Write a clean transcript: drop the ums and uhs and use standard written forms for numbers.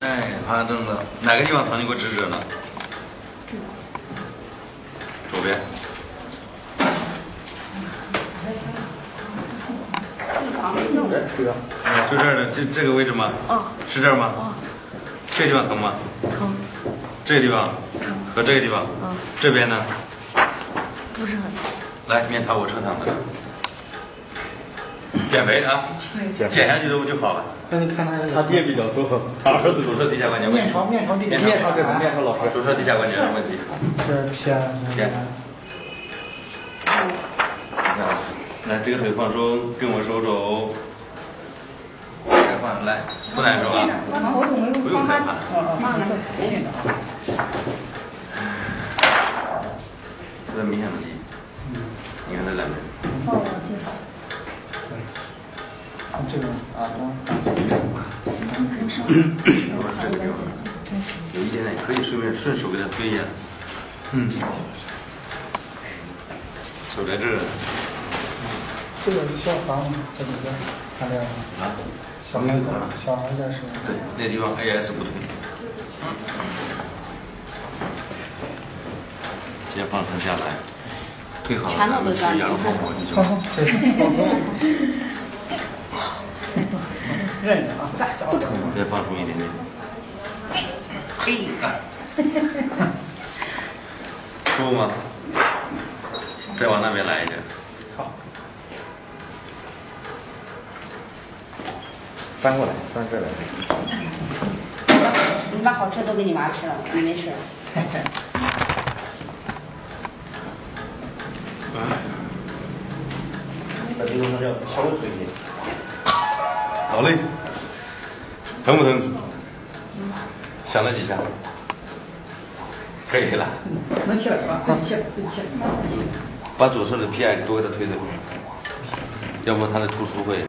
哎，爬凳子，哪个地方疼？你给我指指呢？左边。哎，就这儿的，这个位置吗？是这儿吗？这个地方疼吗？疼。这个地方？和这个地方？这边呢？不是很疼。来，面朝我侧躺着。减肥啊，减下去就好了。那你看他爹比较瘦，他儿子左侧地下关节问题。面朝老师。左侧地下关节的问题。这偏。来，这个腿放松，跟我手肘。开换，来，不难受啊？不用害怕。这明显的记忆。你看这两边。这个耳朵。这个地方有一点点，可以顺手给它推一下。手在这儿。这个消防这里边看见了吗？小孩在手。对，那地方 AS 不推。直接放它下来，推好了，咱们吃羊肉泡馍进去。认着啊，不疼，再放松一点点。舒服吗？再往那边来一点。好。翻过来，翻这来。你把好吃都给你妈吃了，你没吃。把这个东西要稍微推一点。好嘞。疼不疼？想了几下？可以了。能起来吧？自己起来。把左侧的 PI 多给他推推，要不他的突出会。